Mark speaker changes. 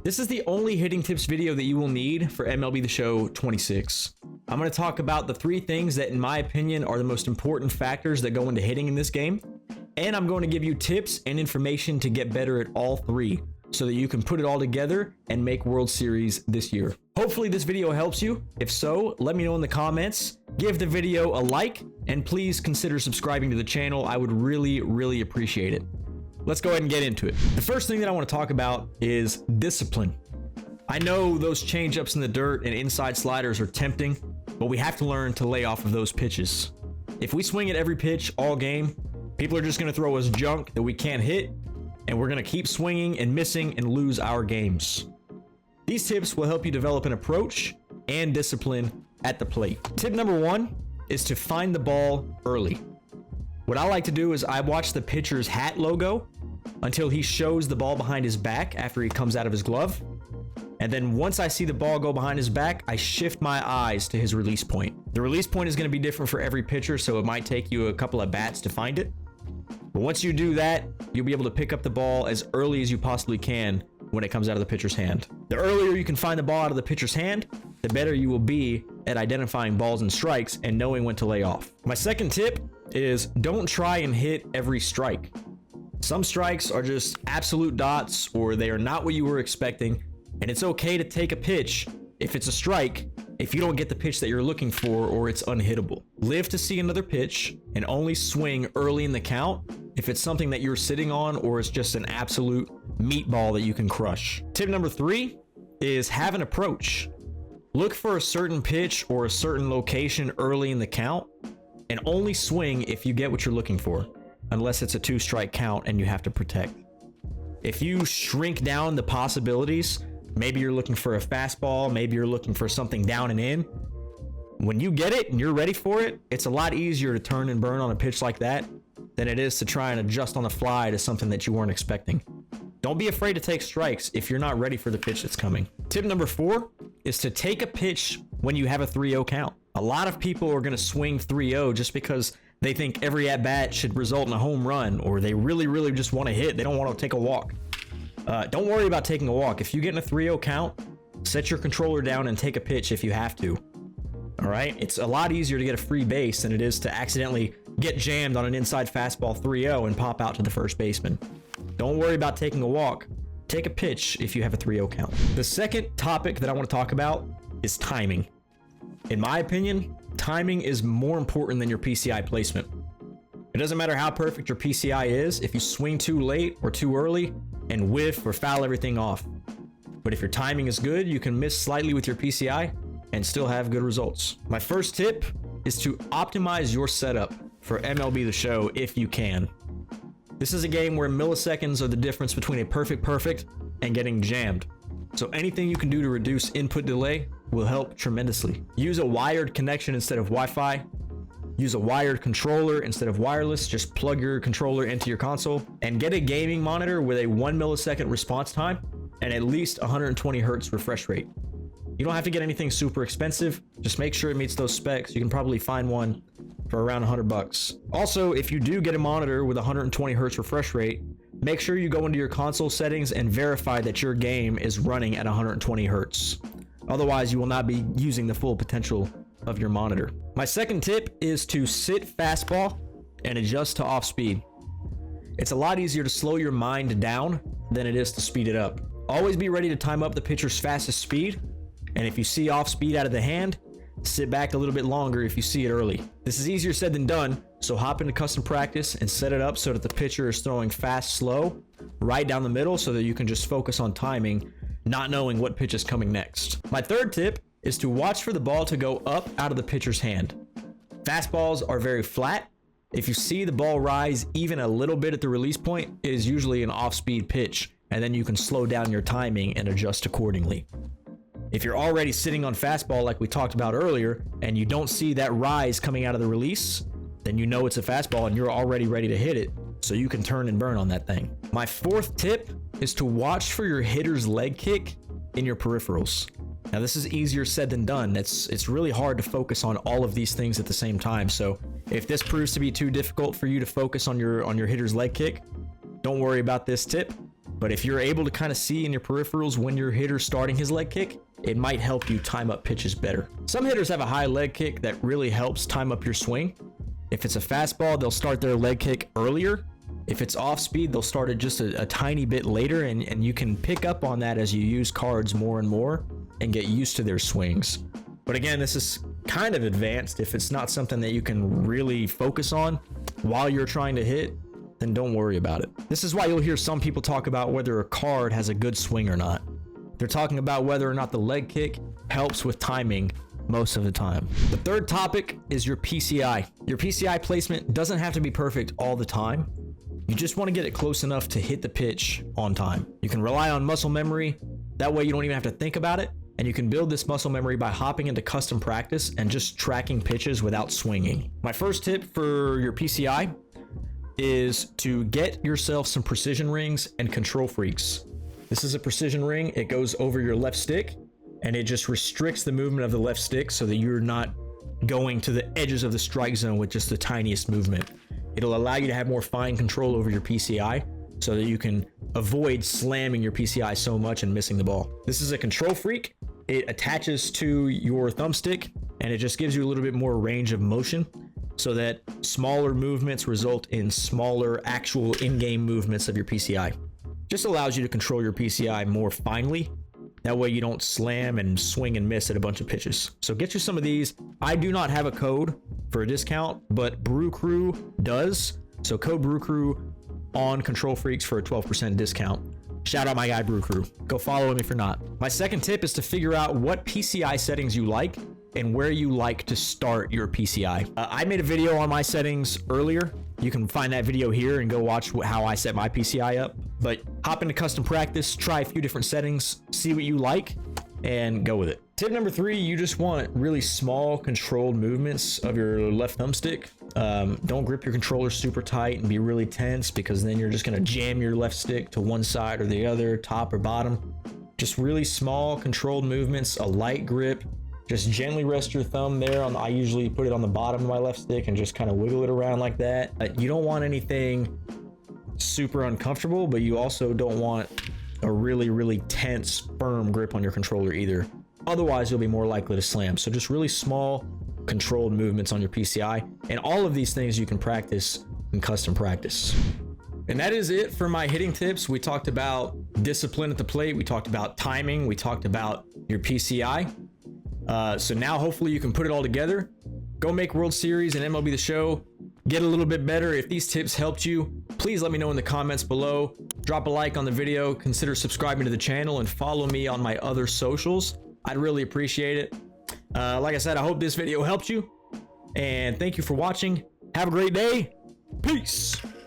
Speaker 1: This is the only hitting tips video that you will need for MLB The Show 26. I'm going to talk about the 3 things that in my opinion are the most important factors that go into hitting in this game. And I'm going to give you tips and information to get better at all 3 so that you can put it all together and make World Series this year. Hopefully this video helps you. If so, let me know in the comments. Give the video a like and please consider subscribing to the channel. I would really appreciate it. Let's go ahead and get into it. The first thing that I want to talk about is discipline. I know those changeups in the dirt and inside sliders are tempting, but we have to learn to lay off of those pitches. If we swing at every pitch all game, people are just going to throw us junk that we can't hit, and we're going to keep swinging and missing and lose our games. These tips will help you develop an approach and discipline at the plate. Tip number 1 is to find the ball early. What I like to do is I watch the pitcher's hat logo until he shows the ball behind his back after he comes out of his glove. And then once I see the ball go behind his back, I shift my eyes to his release point. The release point is going to be different for every pitcher, so it might take you a couple of bats to find it. But once you do that, you'll be able to pick up the ball as early as you possibly can when it comes out of the pitcher's hand. The earlier you can find the ball out of the pitcher's hand, the better you will be at identifying balls and strikes and knowing when to lay off. My second tip is don't try and hit every strike. Some strikes are just absolute dots or they are not what you were expecting, and it's okay to take a pitch if it's a strike if you don't get the pitch that you're looking for or it's unhittable. Live to see another pitch and only swing early in the count if it's something that you're sitting on or it's just an absolute meatball that you can crush. Tip number 3 is have an approach. Look for a certain pitch or a certain location early in the count and only swing if you get what you're looking for, unless it's a 2-strike count and you have to protect. If you shrink down the possibilities, maybe you're looking for a fastball, maybe you're looking for something down and in. When you get it and you're ready for it, it's a lot easier to turn and burn on a pitch like that than it is to try and adjust on the fly to something that you weren't expecting. Don't be afraid to take strikes if you're not ready for the pitch that's coming. Tip number 4 is to take a pitch when you have a 3-0 count. A lot of people are going to swing 3-0 just because they think every at-bat should result in a home run, or they really just want to hit. They don't want to take a walk. Don't worry about taking a walk. If you get in a 3-0 count, set your controller down and take a pitch if you have to. All right? It's a lot easier to get a free base than it is to accidentally get jammed on an inside fastball 3-0 and pop out to the first baseman. Don't worry about taking a walk. Take a pitch if you have a 3-0 count. The second topic that I want to talk about is timing. In my opinion, timing is more important than your PCI placement. It doesn't matter how perfect your PCI is if you swing too late or too early and whiff or foul everything off. But if your timing is good, you can miss slightly with your PCI and still have good results. My first tip is to optimize your setup for MLB The Show if you can. This is a game where milliseconds are the difference between a perfect and getting jammed. So anything you can do to reduce input delay will help tremendously. Use a wired connection instead of Wi-Fi. Use a wired controller instead of wireless. Just plug your controller into your console and get a gaming monitor with a 1 millisecond response time and at least 120 hertz refresh rate. You don't have to get anything super expensive. Just make sure it meets those specs. You can probably find one for around $100. Also, if you do get a monitor with 120 hertz refresh rate, make sure you go into your console settings and verify that your game is running at 120 hertz. Otherwise, you will not be using the full potential of your monitor. My second tip is to sit fastball and adjust to off speed. It's a lot easier to slow your mind down than it is to speed it up. Always be ready to time up the pitcher's fastest speed, and if you see off speed out of the hand, sit back a little bit longer if you see it early. This is easier said than done, so hop into custom practice and set it up so that the pitcher is throwing fast, slow, right down the middle so that you can just focus on timing, not knowing what pitch is coming next. My third tip is to watch for the ball to go up out of the pitcher's hand. Fastballs are very flat. If you see the ball rise even a little bit at the release point, it is usually an off-speed pitch, and then you can slow down your timing and adjust accordingly. If you're already sitting on fastball like we talked about earlier, and you don't see that rise coming out of the release, then you know it's a fastball and you're already ready to hit it, so you can turn and burn on that thing. My fourth tip is to watch for your hitter's leg kick in your peripherals. Now this is easier said than done. It's really hard to focus on all of these things at the same time. So if this proves to be too difficult for you to focus on your hitter's leg kick, don't worry about this tip. But if you're able to kind of see in your peripherals when your hitter's starting his leg kick, it might help you time up pitches better. Some hitters have a high leg kick that really helps time up your swing. If it's a fastball, they'll start their leg kick earlier. If it's off speed, they'll start it just a tiny bit later, and you can pick up on that as you use cards more and more and get used to their swings. But again, this is kind of advanced. If it's not something that you can really focus on while you're trying to hit, then don't worry about it. This is why you'll hear some people talk about whether a card has a good swing or not. They're talking about whether or not the leg kick helps with timing most of the time. The third topic is your PCI. Your PCI placement doesn't have to be perfect all the time. You just want to get it close enough to hit the pitch on time. You can rely on muscle memory. That way you don't even have to think about it. And you can build this muscle memory by hopping into custom practice and just tracking pitches without swinging. My first tip for your PCI is to get yourself some precision rings and control freaks. This is a precision ring. It goes over your left stick and it just restricts the movement of the left stick so that you're not going to the edges of the strike zone with just the tiniest movement. It'll allow you to have more fine control over your PCI so that you can avoid slamming your PCI so much and missing the ball. This is a control freak. It attaches to your thumbstick and it just gives you a little bit more range of motion so that smaller movements result in smaller actual in-game movements of your PCI. Just allows you to control your PCI more finely. That way you don't slam and swing and miss at a bunch of pitches. So get you some of these. I do not have a code for a discount, but Brew Crew does. So code Brew Crew on Control Freaks for a 12% discount. Shout out my guy Brew Crew. Go follow him if you're not. My second tip is to figure out what PCI settings you like and where you like to start your PCI. I made a video on my settings earlier. You can find that video here and go watch how I set my PCI up. But hop into custom practice, try a few different settings, see what you like, and go with it. Tip number 3, you just want really small controlled movements of your left thumbstick. Don't grip your controller super tight and be really tense, because then you're just gonna jam your left stick to one side or the other, top or bottom. Just really small controlled movements, a light grip. Just gently rest your thumb there I usually put it on the bottom of my left stick and just kind of wiggle it around like that. You don't want anything super uncomfortable, but you also don't want a really tense, firm grip on your controller either. Otherwise, you'll be more likely to slam. So just really small, controlled movements on your PCI. And all of these things you can practice in custom practice. And that is it for my hitting tips. We talked about discipline at the plate. We talked about timing. We talked about your PCI. So now hopefully you can put it all together. Go make World Series and MLB The Show. Get a little bit better. If these tips helped you, please let me know in the comments below. Drop a like on the video. Consider subscribing to the channel and follow me on my other socials. I'd really appreciate it. Like I said, I hope this video helped you. And thank you for watching. Have a great day. Peace.